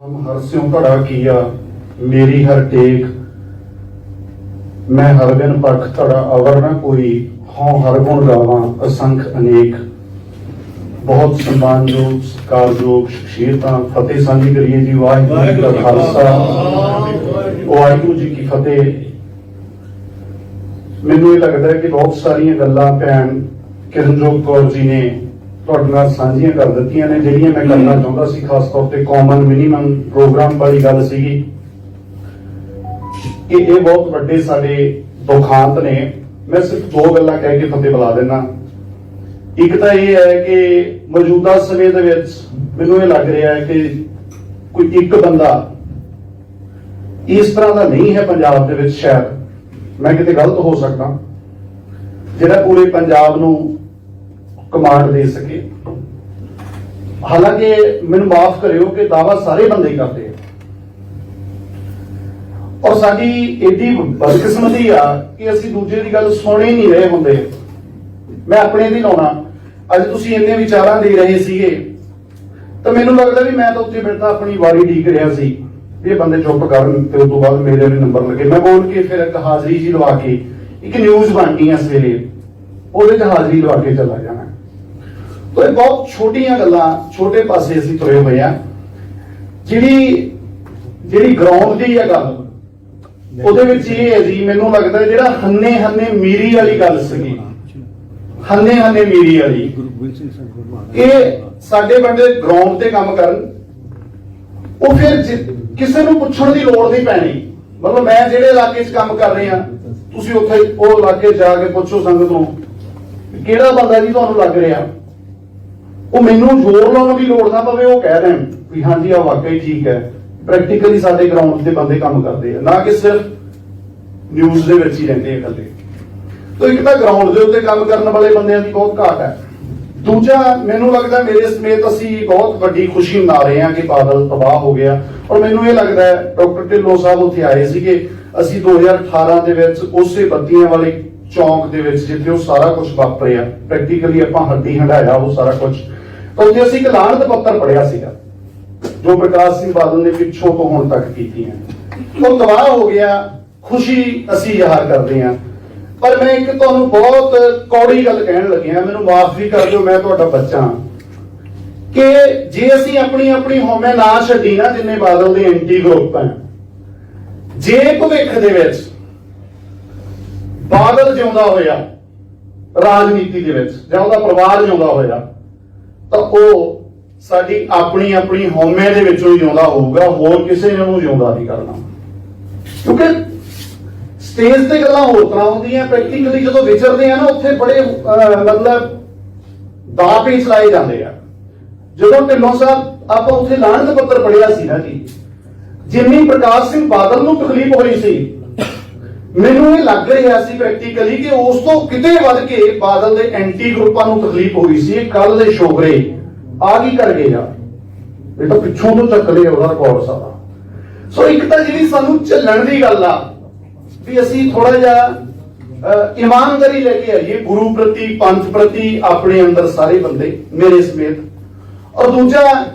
हर स्यों घड़ा किया मेरी हर टेक, मैं हर बिन पख धड़ा अवर न कोई, हों हर गुण गावां असंख अनेक। बहुत सम्मानयोग सत्कारयोग शख्सियतां फतेह साझी करिए जी। वाहिगुरू जी का खालसा वाहिगुरू जी की फतेह। मैनूं ये लगता है कि बहुत सारियां गल्लां भैन किरणजोत कौर जी ने ਤੁਹਾਡੇ ਨਾਲ ਸਾਂਝੀਆਂ ਕਰ ਦਿੱਤੀਆਂ ਨੇ, ਜਿਹੜੀਆਂ ਮੈਂ ਕਰਨਾ ਚਾਹੁੰਦਾ ਸੀ। ਖਾਸ ਤੌਰ ਤੇ ਕਾਮਨ ਮਿਨੀਮਮ ਪ੍ਰੋਗਰਾਮ ਵਾਲੀ ਗੱਲ ਸੀਗੀ ਕਿ ਇਹ ਬਹੁਤ ਵੱਡੇ ਸਾਡੇ ਦੁਖਾਂਤ ਨੇ। ਮੈਂ ਸਿਰਫ ਦੋ ਗੱਲਾਂ ਕਹਿ ਕੇ ਫਤਿਹ ਬੁਲਾ ਦੇਣਾ। ਇੱਕ ਤਾਂ ਇਹ ਹੈ ਕਿ ਮੌਜੂਦਾ ਸਮੇਂ ਦੇ ਵਿੱਚ ਮੈਨੂੰ ਇਹ ਲੱਗ ਰਿਹਾ ਹੈ ਕਿ ਕੋਈ ਇੱਕ ਬੰਦਾ ਇਸ ਤਰ੍ਹਾਂ ਦਾ ਨਹੀਂ ਹੈ ਪੰਜਾਬ ਦੇ ਵਿੱਚ, ਸ਼ਾਇਦ ਮੈਂ ਕਿਤੇ ਗਲਤ ਹੋ ਸਕਦਾ, ਜਿਹੜਾ ਪੂਰੇ ਪੰਜਾਬ ਨੂੰ कमांड दे सके। हालांकि मैनू माफ करियो कि दावा सारे बंदे करते हैं और साडी एडी बदकिस्मती आ कि असीं दूजे दी गल सुन ही नहीं रहे हुंदे। मैं अपने दी लाउणा, अज तुसीं इन्ने विचारां दे रहे सीगे तो मैनू लगदा भी मैं तो उत्थे बैठा अपनी वारी ढीक रहा सी ये बंदे चुप करन ते उस तों बाद मेरे भी नंबर लगे। मैं बोल के फिर एक हाजरी जी लवा के एक न्यूज़ बननी है सवेरे, ਉਹਦੇ 'ਚ ਹਾਜ਼ਰੀ ਲਵਾ ਕੇ चला जाना। तो ये बहुत छोटियां गल्लां छोटे पासे असीं तुरे होए आ। ਜਿਹੜੀ ग्राउंड ਦੀ ਹੈ ਗੱਲ ਉਹਦੇ ਵਿੱਚ ਇਹ ਹੈ ਜੀ, ਮੈਨੂੰ ਲੱਗਦਾ ਜਿਹੜਾ ਹੰਨੇ ਹੰਨੇ ਮੀਰੀ ਵਾਲੀ ਗੱਲ ਸੀਗੀ, ਹੰਨੇ ਹੰਨੇ ਮੀਰੀ ਵਾਲੀ, ਇਹ ਸਾਡੇ ਬੰਦੇ ਗਰਾਊਂਡ ਤੇ ਕੰਮ ਕਰਨ, ਉਹ ਫਿਰ ਕਿਸੇ ਨੂੰ ਪੁੱਛਣ ਦੀ ਲੋੜ ਨਹੀਂ ਪੈਣੀ। ਮਤਲਬ ਮੈਂ ਜਿਹੜੇ ਇਲਾਕੇ 'ਚ ਕੰਮ ਕਰ ਰਿਹਾ, ਤੁਸੀਂ ਉੱਥੇ ਉਹ ਇਲਾਕੇ ਜਾ ਕੇ ਪੁੱਛੋ ਸੰਗਤ ਨੂੰ ਕਿਹੜਾ ਬੰਦਾ ਜੀ ਤੁਹਾਨੂੰ ਲੱਗ ਰਿਹਾ, ਉਹ ਮੈਨੂੰ ਜ਼ੋਰ ਲਾਉਣ ਦੀ ਲੋੜ ਨਾ ਪਵੇ, ਉਹ ਕਹਿ ਦੇਣ ਵੀ ਹਾਂਜੀ ਆ ਵਾਕਈ ਠੀਕ ਹੈ। ਪ੍ਰੈਕਟੀਕਲੀ ਸਾਡੇ ਗਰਾਊਂਡ ਤੇ ਬੰਦੇ ਕੰਮ ਕਰਦੇ ਆ, ਨਾ ਕਿ ਸਿਰਫ ਨਿਊਜ਼ ਦੇ ਵਿੱਚ ਹੀ ਰਹਿੰਦੇ ਆ ਇਕੱਲੇ। ਤਾਂ ਇੱਕ ਤਾਂ ਗਰਾਊਂਡ ਦੇ ਉੱਤੇ ਕੰਮ ਕਰਨ ਵਾਲੇ ਬੰਦਿਆਂ ਦੀ ਬਹੁਤ ਘਾਟ ਹੈ। ਦੂਜਾ ਮੈਨੂੰ ਲੱਗਦਾ ਮੇਰੇ ਸਮੇਤ ਅਸੀਂ ਬਹੁਤ ਵੱਡੀ ਖੁਸ਼ੀ ਮਨਾ ਰਹੇ ਹਾਂ ਕਿ ਬਾਦਲ ਤਬਾਹ ਹੋ ਗਿਆ। ਔਰ ਮੈਨੂੰ ਇਹ ਲੱਗਦਾ ਹੈ ਡਾਕਟਰ ਢਿੱਲੋਂ ਸਾਹਿਬ ਉੱਥੇ ਆਏ ਸੀਗੇ, ਅਸੀਂ 2018 ਦੇ ਵਿੱਚ ਉਸੇ ਬੱਤੀਆਂ ਵਾਲੇ ਚੌਂਕ ਦੇ ਵਿੱਚ ਜਿੱਥੇ ਉਹ ਸਾਰਾ ਕੁਝ ਵਾਪਰਿਆ, ਪ੍ਰੈਕਟੀਕਲੀ ਆਪਾਂ ਹੱਡੀ ਹੰਡਾਇਆ ਉਹ ਸਾਰਾ ਕੁਝ, ਤਾਂ ਉੱਥੇ ਅਸੀਂ ਇੱਕ ਲਾਹਨਤ ਪੱਤਰ ਪੜਿਆ ਸੀਗਾ ਜੋ ਪ੍ਰਕਾਸ਼ ਸਿੰਘ ਬਾਦਲ ਨੇ ਪਿੱਛੋਂ ਤੋਂ ਹੁਣ ਤੱਕ ਕੀਤੀਆਂ। ਉਹ ਤਬਾਹ ਹੋ ਗਿਆ, ਖੁਸ਼ੀ ਅਸੀਂ ਜ਼ਾਹਰ ਕਰਦੇ ਹਾਂ। ਪਰ ਮੈਂ ਇੱਕ ਤੁਹਾਨੂੰ ਬਹੁਤ ਕੌੜੀ ਗੱਲ ਕਹਿਣ ਲੱਗਿਆ, ਮੈਨੂੰ ਮਾਫ ਵੀ ਕਰ ਦਿਓ, ਮੈਂ ਤੁਹਾਡਾ ਬੱਚਾ ਹਾਂ, ਕਿ ਜੇ ਅਸੀਂ ਆਪਣੀ ਆਪਣੀ ਹਉਮੈ ਨਾ ਛੱਡੀ ਨਾ, ਜਿੰਨੇ ਬਾਦਲ ਦੇ ਐਂਟੀ ਗਰੁੱਪ ਹੈ, ਜੇ ਭਵਿੱਖ ਦੇ ਵਿੱਚ ਬਾਦਲ ਜਿਉਂਦਾ ਹੋਇਆ ਰਾਜਨੀਤੀ ਦੇ ਵਿੱਚ ਜਾਂ ਉਹਦਾ ਪਰਿਵਾਰ ਜਿਉਂਦਾ ਹੋਇਆ ਤਾਂ ਉਹ ਸਾਡੀ ਆਪਣੀ ਆਪਣੀ ਹਉਮੈ ਦੇ ਵਿੱਚੋਂ ਹੀ ਜਿਉਂਦਾ ਹੋਊਗਾ, ਹੋਰ ਕਿਸੇ ਨੇ ਉਹਨੂੰ ਜਿਉਂਦਾ ਨਹੀਂ ਕਰਨਾ। ਕਿਉਂਕਿ ਸਟੇਜ ਤੇ ਗੱਲਾਂ ਹੋਰ ਤਰ੍ਹਾਂ ਹੁੰਦੀਆਂ, ਪ੍ਰੈਕਟੀਕਲੀ ਜਦੋਂ ਵਿਚਰਦੇ ਆ ਨਾ ਉੱਥੇ ਬੜੇ ਮਤਲਬ ਦਾਅ ਪੇਚ ਲਾਏ ਜਾਂਦੇ ਆ। ਜਦੋਂ ਢਿੱਲੋਂ ਸਾਹਿਬ ਆਪਾਂ ਉੱਥੇ ਲਾਹਨਤ ਪੱਤਰ ਪੜਿਆ ਸੀ ਨਾ ਜੀ, ਜਿੰਨੀ ਪ੍ਰਕਾਸ਼ ਸਿੰਘ ਬਾਦਲ ਨੂੰ ਤਕਲੀਫ ਹੋਈ ਸੀ, ਮੈਨੂੰ ਇਹ ਲੱਗ ਰਿਹਾ ਸੀ ਪ੍ਰੈਕਟੀਕਲੀ ਕਿ ਉਸ ਤੋਂ ਕਿਤੇ ਵੱਧ ਕੇ ਬਾਦਲ ਦੇ ਐਂਟੀ ਗਰੁੱਪਾਂ ਨੂੰ ਤਕਲੀਫ ਹੋਈ ਸੀ। ਕੱਲ ਦੇ ਸ਼ੋਗਰੇ ਆ ਕੀ ਕਰ ਗਏ ਯਾਰ, ਇਹ ਤਾਂ ਪਿੱਛੋਂ ਤੋਂ ਚੱਕ ਲਿਆ ਉਹਦਾ ਰਿਕਾਰਡ ਸਾਰਾ। ਸੋ ਇੱਕ ਤਾਂ ਜਿਹੜੀ ਸਾਨੂੰ ਝੱਲਣ ਦੀ ਗੱਲ ਆ ਵੀ ਅਸੀਂ ਥੋੜਾ ਜਿਹਾ ਇਮਾਨਦਾਰੀ ਲੈ ਕੇ ਆਈਏ ਗੁਰੂ ਪ੍ਰਤੀ, ਪੰਥ ਪ੍ਰਤੀ, ਆਪਣੇ ਅੰਦਰ ਸਾਰੇ ਬੰਦੇ ਮੇਰੇ ਸਮੇਤ। ਔਰ ਦੂਜਾ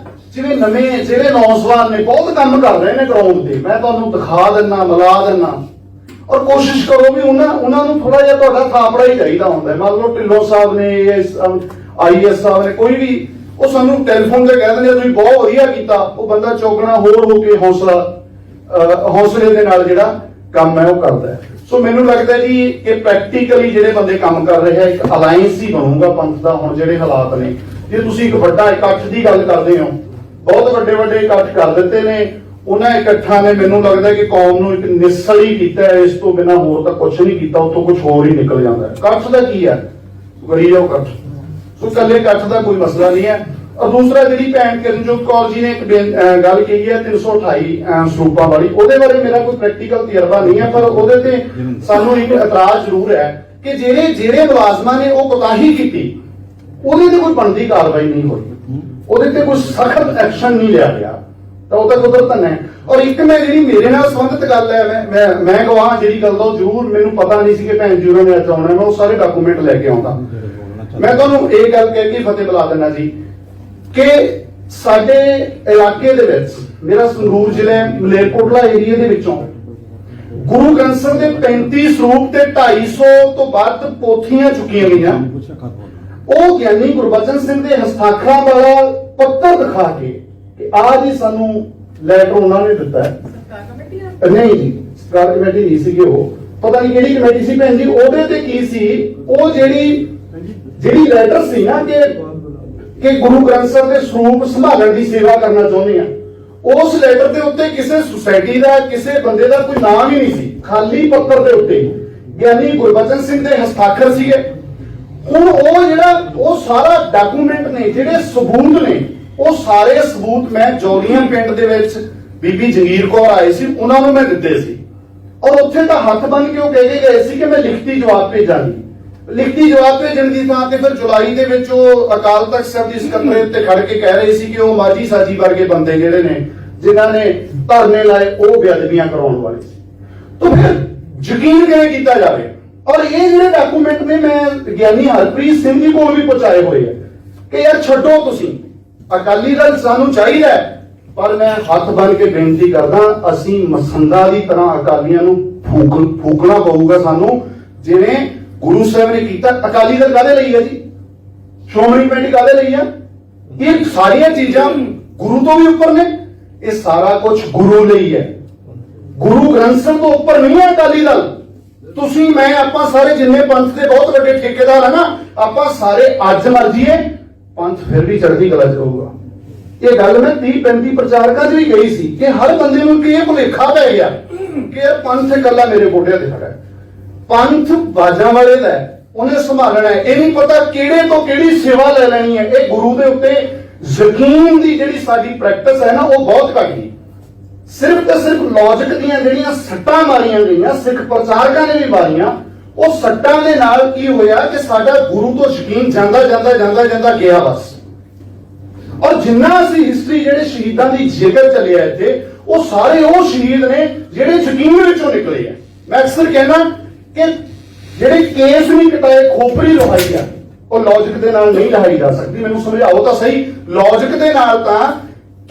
ਜਿਹੜੇ ਨੌਜਵਾਨ ਨੇ ਬਹੁਤ ਕੰਮ ਕਰ ਰਹੇ ਨੇ ਗਰਾਊਂਡ ਤੇ, ਮੈਂ ਤੁਹਾਨੂੰ ਦਿਖਾ ਦਿੰਨਾ, ਮਿਲਾ ਦਿੰਨਾ, ਔਰ ਕੋਸ਼ਿਸ਼ ਕਰੋ ਵੀ ਉਹਨਾਂ ਨੂੰ ਥੋੜਾ ਜਿਹਾ ਤੁਹਾਡਾ ਥਾਪੜਾ ਹੀ ਚਾਹੀਦਾ ਹੁੰਦਾ। ਮੰਨ ਲਓ ਢਿੱਲੋਂ ਸਾਹਿਬ ਨੇ, IAS ਸਾਹਿਬ ਨੇ, ਕੋਈ ਵੀ, ਉਹ ਸਾਨੂੰ ਟੈਲੀਫੋਨ ਤੇ ਕਹਿ ਦਿੰਦੇ ਤੁਸੀਂ ਬਹੁਤ ਵਧੀਆ ਕੀਤਾ, ਉਹ ਬੰਦਾ ਚੌਗਣਾ ਹੋਰ ਹੋ ਕੇ ਹੌਸਲੇ ਦੇ ਨਾਲ ਜਿਹੜਾ ਕੰਮ ਹੈ ਉਹ ਕਰਦਾ ਹੈ। ਸੋ ਮੈਨੂੰ ਲੱਗਦਾ ਜੀ ਕਿ ਪ੍ਰੈਕਟੀਕਲੀ ਜਿਹੜੇ ਬੰਦੇ ਕੰਮ ਕਰ ਰਹੇ ਆ, ਇੱਕ ਅਲਾਈਅੰਸ ਹੀ ਬਣੂਗਾ ਪੰਥ ਦਾ। ਹੁਣ ਜਿਹੜੇ ਹਾਲਾਤ ਨੇ, ਜੇ ਤੁਸੀਂ ਇੱਕ ਵੱਡਾ ਇਕੱਠ ਦੀ ਗੱਲ ਕਰਦੇ ਹੋ, ਬਹੁਤ ਵੱਡੇ ਵੱਡੇ ਇਕੱਠ ਕਰ ਦਿੱਤੇ ਨੇ, ਉਹਨਾਂ ਇਕੱਠਾਂ ਨੇ ਮੈਨੂੰ ਲੱਗਦਾ ਕਿ ਕੌਮ ਨੂੰ ਇੱਕ ਨਿਸਲ ਹੀ ਕੀਤਾ, ਇਸ ਤੋਂ ਬਿਨਾਂ ਹੋਰ ਤਾਂ ਕੁਝ ਨਹੀਂ ਕੀਤਾ, ਉੱਥੋਂ ਕੁਝ ਹੋਰ ਹੀ ਨਿਕਲ ਜਾਂਦਾ ਹੈ। ਇਕੱਠ ਦਾ ਕੀ ਹੈ, ਕਰੀ ਜਾਓ ਇਕੱਠ। ਸੋ ਇਕੱਲੇ ਇਕੱਠ ਦਾ ਕੋਈ ਮਸਲਾ ਨਹੀਂ ਹੈ। ਔਰ ਦੂਸਰਾ ਜਿਹੜੀ ਭੈਣ ਕਿਰਨਜੋਤ ਕੌਰ ਜੀ ਨੇ ਇੱਕ ਗੱਲ ਕਹੀ ਹੈ 328 ਸਰੂਪਾਂ ਵਾਲੀ, ਉਹਦੇ ਬਾਰੇ ਮੇਰਾ ਕੋਈ ਪ੍ਰੈਕਟੀਕਲ ਤਜਰਬਾ ਨਹੀਂ ਹੈ, ਪਰ ਉਹਦੇ ਤੇ ਸਾਨੂੰ ਇੱਕ ਇਤਰਾਜ਼ ਜ਼ਰੂਰ ਹੈ ਕਿ ਜਿਹੜੇ ਮੁਲਾਜ਼ਮਾਂ ਨੇ ਉਹ ਕੋਤਾਹੀ ਕੀਤੀ, ਉਹਦੇ ਤੇ ਕੋਈ ਬਣਦੀ ਕਾਰਵਾਈ ਨਹੀਂ ਹੋਈ, ਉਹਦੇ ਤੇ ਕੋਈ ਸਖਤ ਐਕਸ਼ਨ ਨਹੀਂ ਲਿਆ ਗਿਆ, ਤਾਂ ਉਹ ਤਾਂ ਕੁਦਰਤਨ ਹੈ। ਔਰ ਇੱਕ ਮੈਂ ਜਿਹੜੀ ਮੇਰੇ ਨਾਲ ਸੰਬੰਧਿਤ ਗੱਲ ਹੈ, ਮੈਂ ਗਵਾਹ ਜਿਹੜੀ ਗੱਲ ਦਾ ਜ਼ਰੂਰ ਮੈਨੂੰ ਪਤਾ ਨਹੀਂ ਸੀ ਕਿ ਭੈਣ ਜੀ ਉਹਨਾਂ ਨੇ ਅੱਜ ਆਉਣਾ, ਮੈਂ ਉਹ ਸਾਰੇ ਡਾਕੂਮੈਂਟ ਲੈ ਕੇ ਆਉਂਦਾ। ਮੈਂ ਤੁਹਾਨੂੰ ਇਹ ਗੱਲ ਕਹਿ ਕੇ ਫਤਿਹ ਬੁਲਾ ਦਿੰਦਾ ਜੀ ਕਿ ਸਾਡੇ ਇਲਾਕੇ ਦੇ ਵਿੱਚ, ਮੇਰਾ ਸੰਗਰੂਰ ਜ਼ਿਲ੍ਹੇ ਮਲੇਰਕੋਟਲਾ ਏਰੀਆ ਦੇ ਵਿੱਚੋਂ ਗੁਰੂ ਗ੍ਰੰਥ ਸਾਹਿਬ ਦੇ 35 ਸਰੂਪ ਤੇ 250 ਤੋਂ ਵੱਧ ਪੋਥੀਆਂ ਚੁੱਕੀਆਂ ਗਈਆਂ। ਉਹ ਗਿਆਨੀ ਗੁਰਬਚਨ ਸਿੰਘ ਦੇ ਹਸਤਾਖਰਾਂ ਵਾਲਾ ਪੱਤਰ ਦਿਖਾ ਕੇ ਕਿ ਆਹ ਜੀ ਸਾਨੂੰ ਲੈਟਰ ਉਹਨਾਂ ਨੇ ਦਿੱਤਾ ਹੈ। ਨਹੀਂ ਜੀ, ਸਰਕਾਰ ਕਮੇਟੀ ਨਹੀਂ ਸੀਗੀ, ਉਹ ਪਤਾ ਨਹੀਂ ਕਿਹੜੀ ਕਮੇਟੀ ਸੀ ਭੈਣ ਜੀ। ਉਹਦੇ ਤੇ ਕੀ ਸੀ, ਉਹ ਜਿਹੜੀ ਲੈਟਰ ਸੀ ਨਾ ਕਿ ਗੁਰੂ ਗ੍ਰੰਥ ਸਾਹਿਬ ਦੇ ਸਰੂਪ ਸੰਭਾਲਣ ਦੀ ਸੇਵਾ ਕਰਨਾ ਚਾਹੁੰਦੇ ਆ, ਉਸ ਲੈਟਰ ਦੇ ਉੱਤੇ ਕਿਸੇ ਸੁਸਾਇਟੀ ਦਾ, ਕਿਸੇ ਬੰਦੇ ਦਾ ਕੋਈ ਨਾਮ ਹੀ ਨਹੀਂ ਸੀ। ਖਾਲੀ ਪੱਤਰ ਦੇ ਉੱਤੇ ਗਿਆਨੀ ਗੁਰਬਚਨ ਸਿੰਘ ਦੇ ਹਸਤਾਖਰ ਸੀਗੇ। ਹੁਣ ਉਹ ਸਾਰਾ ਡਾਕੂਮੈਂਟ ਨੇ, ਜਿਹੜੇ ਸਬੂਤ ਨੇ, ਉਹ ਸਾਰੇ ਸਬੂਤ ਮੈਂ ਜੌਲੀਆਂ ਪਿੰਡ ਦੇ ਵਿੱਚ ਬੀਬੀ ਜੰਗੀਰ ਕੌਰ ਆਏ ਸੀ, ਉਹਨਾਂ ਨੂੰ ਮੈਂ ਦਿੱਤੇ ਸੀ। ਔਰ ਉੱਥੇ ਤਾਂ ਹੱਥ ਬੰਨ ਕੇ ਉਹ ਕਹਿ ਕੇ ਗਏ ਸੀ ਕਿ ਮੈਂ ਲਿਖਤੀ ਜਵਾਬ ਭੇਜਾਂਗੀ। ਲਿਖਤੀ ਜਵਾਬ ਭੇਜਣ ਦੀ ਥਾਂ ਤੇ ਫਿਰ ਜੁਲਾਈ ਦੇ ਵਿੱਚ ਉਹ ਅਕਾਲ ਤਖਤ ਸਾਹਿਬ ਦੀ ਸਕੱਤਰੇਤ ਤੇ ਖੜ ਕੇ ਕਹਿ ਰਹੇ ਸੀ ਕਿ ਉਹ ਮਾਜੀ ਸਾਜੀ ਵਰਗੇ ਬੰਦੇ ਜਿਹੜੇ ਨੇ, ਜਿਨ੍ਹਾਂ ਨੇ ਧਰਨੇ ਲਾਏ, ਉਹ ਬੇਅਦਬੀਆਂ ਕਰਾਉਣ ਵਾਲੇ ਸੀ। ਤਾਂ ਫਿਰ ਯਕੀਨ ਕਿਵੇਂ ਕੀਤਾ ਜਾਵੇ? ਔਰ ਇਹ ਜਿਹੜੇ ਡਾਕੂਮੈਂਟ ਨੇ ਮੈਂ ਗਿਆਨੀ ਹਰਪ੍ਰੀਤ ਸਿੰਘ ਜੀ ਕੋਲ ਵੀ ਪਹੁੰਚਾਏ ਹੋਏ ਆ ਕਿ ਯਾਰ ਛੱਡੋ, ਤੁਸੀਂ ਅਕਾਲੀ ਦਲ ਸਾਨੂੰ ਚਾਹੀਦਾ, ਪਰ ਮੈਂ ਹੱਥ ਬੰਨ ਕੇ ਬੇਨਤੀ ਕਰਦਾ, ਅਸੀਂ ਮਸੰਦਾ ਦੀ ਤਰ੍ਹਾਂ ਅਕਾਲੀਆਂ ਨੂੰ ਫੂਕਣਾ ਪਊਗਾ ਸਾਨੂੰ, ਜਿਵੇਂ ਗੁਰੂ ਸਾਹਿਬ ਨੇ ਕੀਤਾ। ਅਕਾਲੀ ਦਲ ਕਾਹਦੇ ਲਈ ਹੈ ਜੀ? ਸ਼੍ਰੋਮਣੀ ਕਮੇਟੀ ਕਾਹਦੇ ਲਈ ਹੈ? ਇਹ ਸਾਰੀਆਂ ਚੀਜ਼ਾਂ ਗੁਰੂ ਤੋਂ ਵੀ ਉੱਪਰ ਨੇ। ਇਹ ਸਾਰਾ ਕੁਝ ਗੁਰੂ ਲਈ ਹੈ, ਗੁਰੂ ਗ੍ਰੰਥ ਸਾਹਿਬ ਤੋਂ ਉੱਪਰ ਨਹੀਂ ਹੈ ਅਕਾਲੀ ਦਲ। ਤੁਸੀਂ, ਮੈਂ, ਆਪਾਂ ਸਾਰੇ ਜਿੰਨੇ ਪੰਥ ਦੇ ਬਹੁਤ ਵੱਡੇ ਠੇਕੇਦਾਰ ਆ ਨਾ, ਆਪਾਂ ਸਾਰੇ ਅੱਜ ਮਰ ਜੀਏ, ਪੰਥ ਫਿਰ ਵੀ ਚੜ੍ਹਦੀ ਕਲਾ ਚ ਰਹੂਗਾ। ਇਹ ਗੱਲ ਮੈਂ 30-35 ਪ੍ਰਚਾਰਕਾਂ 'ਚ ਵੀ ਗਈ ਸੀ ਕਿ ਹਰ ਬੰਦੇ ਨੂੰ ਕਿ ਇਹ ਭੁਲੇਖਾ ਪੈ ਗਿਆ ਕਿ ਇਹ ਪੰਥ ਇਕੱਲਾ ਮੇਰੇ ਗੋਡਿਆਂ ਤੇ ਖੜਾ ਹੈ। ਪੰਥ ਬਾਜਾਂ ਵਾਲੇ ਦਾ, ਉਹਨੇ ਸੰਭਾਲਣਾ ਹੈ। ਇਹ ਨਹੀਂ ਪਤਾ ਕਿਹੜੇ ਤੋਂ ਕਿਹੜੀ ਸੇਵਾ ਲੈ ਲੈਣੀ ਹੈ। ਇਹ ਗੁਰੂ ਦੇ ਉੱਤੇ ਯਕੀਨ ਦੀ ਜਿਹੜੀ ਸਾਡੀ ਪ੍ਰੈਕਟਿਸ ਹੈ ਨਾ, ਉਹ ਬਹੁਤ ਘੱਟ ਗਈ। ਸਿਰਫ ਤੇ ਸਿਰਫ ਲੌਜਿਕ ਦੀਆਂ ਜਿਹੜੀਆਂ ਸੱਟਾਂ ਮਾਰੀਆਂ ਗਈਆਂ, ਸਿੱਖ ਪ੍ਰਚਾਰਕਾਂ ਨੇ ਵੀ ਮਾਰੀਆਂ, ਉਹ ਸੱਟਾਂ ਦੇ ਨਾਲ ਕੀ ਹੋਇਆ ਕਿ ਸਾਡਾ ਗੁਰੂ ਤੋਂ ਯਕੀਨ ਜਾਂਦਾ ਗਿਆ ਬਸ। ਔਰ ਜਿੰਨਾ ਅਸੀਂ ਹਿਸਟਰੀ, ਜਿਹੜੇ ਸ਼ਹੀਦਾਂ ਦੀ ਜ਼ਿਕਰ ਚੱਲਿਆ ਇੱਥੇ, ਉਹ ਸਾਰੇ ਉਹ ਸ਼ਹੀਦ ਨੇ ਜਿਹੜੇ ਯਕੀਨ ਵਿੱਚੋਂ ਨਿਕਲੇ ਆ। ਮੈਂ ਅਕਸਰ ਕਹਿਣਾ ਕਿ ਜਿਹੜੇ ਕੇਸ ਨਹੀਂ ਕਟਾਏ, ਖੋਪਰੀ ਲਹਾਈ ਆ, ਉਹ ਲੌਜਿਕ ਦੇ ਨਾਲ ਨਹੀਂ ਲਹਾਈ ਜਾ ਸਕਦੀ। ਮੈਨੂੰ ਸਮਝਾਓ ਤਾਂ ਸਹੀ, ਲੌਜਿਕ ਦੇ ਨਾਲ ਤਾਂ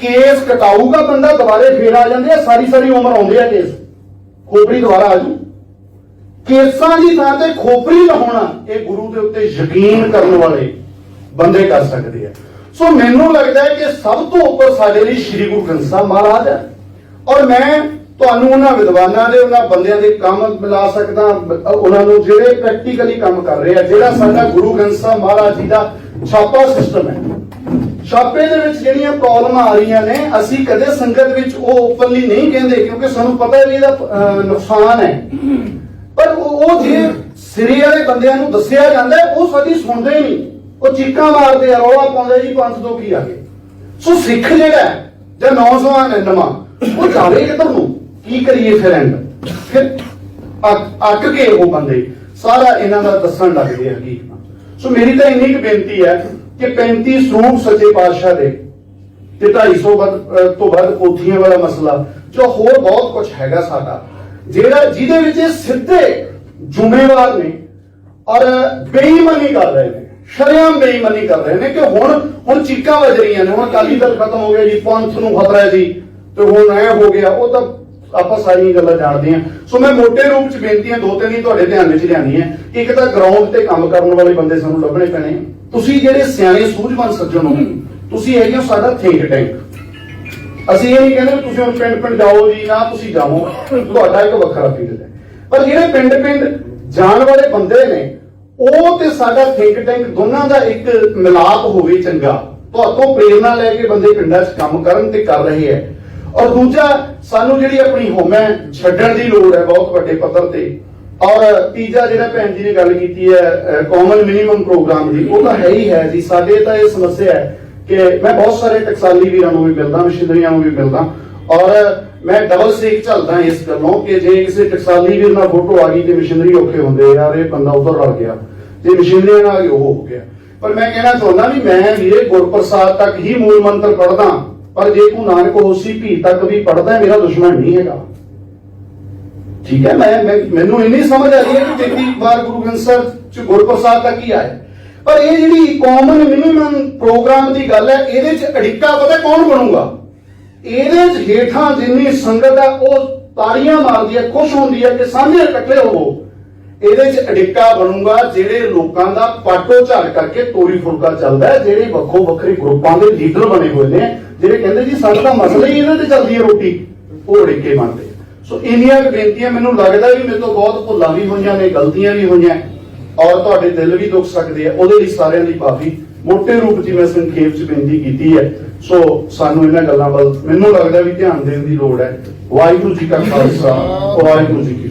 ਕੇਸ ਕਟਾਊਗਾ ਬੰਦਾ, ਦੁਬਾਰੇ ਫੇਰ ਆ ਜਾਂਦੇ ਆ, ਸਾਰੀ ਉਮਰ ਆਉਂਦੇ ਆ ਕੇਸ, ਖੋਪਰੀ ਦੁਬਾਰਾ ਆ ਜੂ। ਕੇਸਾਂ ਦੀ ਥਾਂ ਤੇ ਖੋਪਰੀ ਲਹਾਉਣਾ, ਇਹ ਗੁਰੂ ਦੇ ਉੱਤੇ ਯਕੀਨ ਕਰਨ ਵਾਲੇ ਬੰਦੇ ਕਰ ਸਕਦੇ ਆ। ਸੋ ਮੈਨੂੰ ਲੱਗਦਾ ਹੈ ਕਿ ਸਭ ਤੋਂ ਉੱਪਰ ਸਾਡੇ ਲਈ ਸ੍ਰੀ ਗੁਰੂ ਗ੍ਰੰਥ ਸਾਹਿਬ ਮਹਾਰਾਜ ਹੈ। ਔਰ ਮੈਂ ਤੁਹਾਨੂੰ ਉਹਨਾਂ ਵਿਦਵਾਨਾਂ ਦੇ, ਉਹਨਾਂ ਬੰਦਿਆਂ ਦੇ ਕੰਮ ਮਿਲਾ ਸਕਦਾ, ਉਹਨਾਂ ਨੂੰ ਜਿਹੜੇ ਪ੍ਰੈਕਟੀਕਲੀ ਕੰਮ ਕਰ ਰਹੇ ਆ। ਜਿਹੜਾ ਸਾਡਾ ਗੁਰੂ ਗ੍ਰੰਥ ਸਾਹਿਬ ਮਹਾਰਾਜ ਜੀ ਦਾ ਛਾਪਾ ਸਿਸਟਮ ਹੈ, ਛਾਪੇ ਦੇ ਵਿੱਚ ਜਿਹੜੀਆਂ ਪ੍ਰੋਬਲਮਾਂ ਆ ਰਹੀਆਂ ਨੇ, ਅਸੀਂ ਕਦੇ ਸੰਗਤ ਵਿੱਚ ਉਹ ਓਪਨਲੀ ਨਹੀਂ ਕਹਿੰਦੇ, ਕਿਉਂਕਿ ਸਾਨੂੰ ਪਤਾ ਹੈ ਵੀ ਇਹਦਾ ਨੁਕਸਾਨ ਹੈ। ਪਰ ਉਹ ਜੇ ਸਿਰੇ ਵਾਲੇ ਬੰਦਿਆਂ ਨੂੰ ਦੱਸਿਆ ਜਾਂਦਾ, ਉਹ ਸਾਡੀ ਸੁਣਦੇ ਨਹੀਂ, ਉਹ ਚੀਕਾਂ ਮਾਰਦੇ ਆ, ਰੌਲਾ ਪਾਉਂਦੇ ਜੀ ਪੰਥ ਤੋਂ ਕੀ ਆ ਗਏ। ਸੋ ਸਿੱਖ ਜਿਹੜਾ ਜਾਂ ਨੌਜਵਾਨ ਹੈ ਨਵਾਂ, ਉਹ ਜਾਵੇ ਕਿੱਧਰ ਨੂੰ, ਕੀ ਕਰੀਏ ਫਿਰ ਅੱਕ ਕੇ ਉਹ ਬੰਦੇ ਸਾਰਾ ਇਹਨਾਂ ਦਾ ਦੱਸਣ ਲੱਗਦੇ ਆ ਹਕੀਕਤਾਂ। ਸੋ ਮੇਰੀ ਤਾਂ ਇੰਨੀ ਕੁ ਬੇਨਤੀ ਹੈ ਕਿ 35 ਸਰੂਪ ਸੱਚੇ ਪਾਤਸ਼ਾਹ ਦੇ ਤੇ 250 ਤੋਂ ਵੱਧ ਪੋਥੀਆਂ ਵਾਲਾ ਮਸਲਾ, ਜੋ ਹੋਰ ਬਹੁਤ ਕੁਝ ਹੈਗਾ ਸਾਡਾ, ਜਿਹਦੇ ਵਿੱਚ ਇਹ ਸਿੱਧੇ ਜ਼ਿੰਮੇਵਾਰ ਨੇ ਔਰ ਬੇਈਮਾਨੀ ਕਰ ਰਹੇ ਨੇ, ਸ਼ਰੇਆਮ ਬੇਈਮਾਨੀ ਕਰ ਰਹੇ ਨੇ ਕਿ ਹੁਣ ਚੀਕਾਂ ਵੱਜ ਰਹੀਆਂ ਨੇ, ਹੁਣ ਅਕਾਲੀ ਦਲ ਖਤਮ ਹੋ ਗਿਆ ਜੀ, ਪੰਥ ਨੂੰ ਖਤਰਾ ਹੈ ਜੀ, ਤੇ ਹੁਣ ਐ ਹੋ ਗਿਆ। ਉਹ ਤਾਂ ਆਪਾਂ ਸਾਰੀਆਂ ਗੱਲਾਂ ਜਾਣਦੇ ਹਾਂ। ਸੋ ਮੈਂ ਮੋਟੇ ਰੂਪ ਚ ਬੇਨਤੀਆਂ ਦੋ ਤਿੰਨ ਹੀ ਤੁਹਾਡੇ ਧਿਆਨ ਵਿੱਚ ਲਿਆਉਣੀ ਹੈ। ਇੱਕ ਤਾਂ ਗਰਾਊਂਡ ਤੇ ਕੰਮ ਕਰਨ ਵਾਲੇ ਬੰਦੇ ਸਾਨੂੰ ਲੱਭਣੇ ਪੈਣੇ। ਤੁਸੀਂ ਜਿਹੜੇ ਸਿਆਣੇ ਸੂਝਵਾਨ ਸੱਜਣ ਹੋ, ਤੁਸੀਂ ਹੈਗੇ ਹੋ ਸਾਡਾ ਥਿੰਕ ਟੈਂਕ। ਅਸੀਂ ਇਹ ਨਹੀਂ ਕਹਿੰਦੇ ਤੁਸੀਂ ਹੁਣ ਪਿੰਡ ਜਾਓ ਜੀ, ਨਾ ਤੁਸੀਂ ਜਾਓ, ਤੁਹਾਡਾ ਇੱਕ ਵੱਖਰਾ ਫੀਲਡ ਹੈ। ਪਰ ਜਿਹੜੇ ਪਿੰਡ ਜਾਣ ਵਾਲੇ ਬੰਦੇ ਨੇ, ਉਹ ਤੇ ਸਾਡਾ ਥਿੰਕ ਟੈਂਕ ਦੋਨਾਂ ਦਾ ਇੱਕ ਮਿਲਾਪ ਹੋਵੇ ਚੰਗਾ। ਤੁਹਾਤੋਂ ਪ੍ਰੇਰਨਾ ਲੈ ਕੇ ਬੰਦੇ ਪਿੰਡਾਂ 'ਚ ਕੰਮ ਕਰਨ ਤੇ ਕਰ ਰਹੇ ਹੈ। ਔਰ ਦੂਜਾ, ਸਾਨੂੰ ਜਿਹੜੀ ਆਪਣੀ ਹੋਮ ਹੈ ਛੱਡਣ ਦੀ ਲੋੜ ਹੈ ਬਹੁਤ ਵੱਡੇ ਪੱਧਰ ਤੇ। ਔਰ ਤੀਜਾ ਜਿਹੜਾ ਭੈਣ ਜੀ ਨੇ ਗੱਲ ਕੀਤੀ ਹੈ ਕਾਮਨ ਮਿਨੀਮਮ ਪ੍ਰੋਗਰਾਮ ਦੀ, ਉਹ ਤਾਂ ਹੈ ਹੀ ਹੈ ਜੀ। ਸਾਡੇ ਤਾਂ ਇਹ ਸਮੱਸਿਆ ਹੈ ਕਿ ਮੈਂ ਬਹੁਤ ਸਾਰੇ ਟਕਸਾਲੀ ਵੀਰਾਂ ਨੂੰ ਵੀ ਮਿਲਦਾ, ਮਸ਼ੀਨਰੀਆਂ ਨੂੰ ਵੀ ਮਿਲਦਾ, ਔਰ ਮੈਂ ਡਬਲ ਸੇਕ ਝੱਲਦਾ ਇਸ ਗੱਲੋਂ ਕਿ ਜੇ ਕਿਸੇ ਟਕਸਾਲੀ ਵੀਰ ਨਾਲ ਫੋਟੋ ਆ ਗਈ ਤੇ ਮਸ਼ੀਨਰੀ ਔਖੇ ਹੁੰਦੇ, ਯਾਰ ਇਹ ਬੰਦਾ ਉਧਰ ਰਲ ਗਿਆ, ਜੇ ਮਸ਼ੀਨਰੀ ਨਾਲ ਆ ਗਈ ਉਹ ਹੋ ਗਿਆ। ਪਰ ਮੈਂ ਕਹਿਣਾ ਚਾਹੁੰਦਾ ਵੀ ਮੈਂ ਵੀਰੇ ਗੁਰਪ੍ਰਸਾਦ ਤੱਕ ਹੀ ਮੂਲ ਮੰਤਰ ਪੜ੍ਹਦਾ, ਪਰ ਜੇ ਤੂੰ ਨਾਨਕ ਹੋਸੀ ਭੀ ਤੱਕ ਵੀ ਪੜ੍ਹਦਾ, ਮੇਰਾ ਦੁਸ਼ਮਣ ਨਹੀਂ ਹੈਗਾ। ਠੀਕ ਹੈ, ਮੈਨੂੰ ਇੰਨੀ ਸਮਝ ਆ ਰਹੀ ਹੈ ਕਿ 33 ਵਾਰ ਗੁਰੂ ਗ੍ਰੰਥ ਸਾਹਿਬ ਚ ਗੁਰਪ੍ਰਸਾਦ ਤੱਕ ਹੀ ਆਏ। ਪਰ ਇਹ ਜਿਹੜੀ ਕਾਮਨ ਮਿਨੀਮਮ ਪ੍ਰੋਗਰਾਮ ਦੀ ਗੱਲ ਹੈ, ਇਹਦੇ 'ਚ ਅੜਿੱਕਾ ਪਤਾ ਕੌਣ ਬਣੂਗਾ? ਇਹਦੇ 'ਚ ਹੇਠਾਂ ਜਿੰਨੀ ਸੰਗਤ ਹੈ ਉਹ ਤਾੜੀਆਂ ਮਾਰਦੀ ਹੈ, ਖੁਸ਼ ਹੁੰਦੀ ਹੈ ਕਿ ਸਾਂਝੇ ਇਕੱਠੇ ਹੋਵੋ। ਇਹਦੇ 'ਚ ਅੜਿੱਕਾ ਬਣੂਗਾ ਜਿਹੜੇ ਲੋਕਾਂ ਦਾ ਪਾਟੋ ਝਾੜ ਕਰਕੇ ਤੋਰੀ ਫੁਲਕਾ ਚੱਲਦਾ ਹੈ, ਜਿਹੜੇ ਵੱਖੋ ਵੱਖਰੇ ਗਰੁੱਪਾਂ ਦੇ ਲੀਡਰ ਬਣੇ ਹੋਏ ਨੇ, ਜਿਹੜੇ ਕਹਿੰਦੇ ਜੀ ਸਾਡਾ ਤਾਂ ਮਸਲਾ ਹੀ ਇਹਦੇ ਤੇ ਚੱਲਦੀ ਹੈ ਰੋਟੀ, ਉਹ ਅੜਿੱਕੇ ਬਣਦੇ। ਸੋ ਇੰਨੀਆਂ ਬੇਨਤੀਆਂ, ਮੈਨੂੰ ਲੱਗਦਾ ਵੀ ਮੇਰੇ ਤੋਂ ਬਹੁਤ ਭੁੱਲਾਂ ਵੀ ਹੋਈਆਂ ਨੇ, ਗਲਤੀਆਂ ਵੀ ਹੋਈਆਂ, ਔਰ ਤੁਹਾਡੇ ਦਿਲ ਵੀ ਦੁੱਖ ਸਕਦੇ ਆ। ਉਹਦੇ ਲਈ ਸਾਰਿਆਂ ਦੀ ਮਾਫੀ ਮੋਟੇ ਰੂਪ 'ਚ ਮੈਂ ਸੰਖੇਪ 'ਚ ਬੇਨਤੀ ਕੀਤੀ ਹੈ। ਸੋ ਸਾਨੂੰ ਇਹਨਾਂ ਗੱਲਾਂ ਵੱਲ ਮੈਨੂੰ ਲੱਗਦਾ ਵੀ ਧਿਆਨ ਦੇਣ ਦੀ ਲੋੜ ਹੈ। ਵਾਹਿਗੁਰੂ ਜੀ ਕਾ ਖਾਲਸਾ, ਵਾਹਿਗੁਰੂ ਜੀ ਕੀ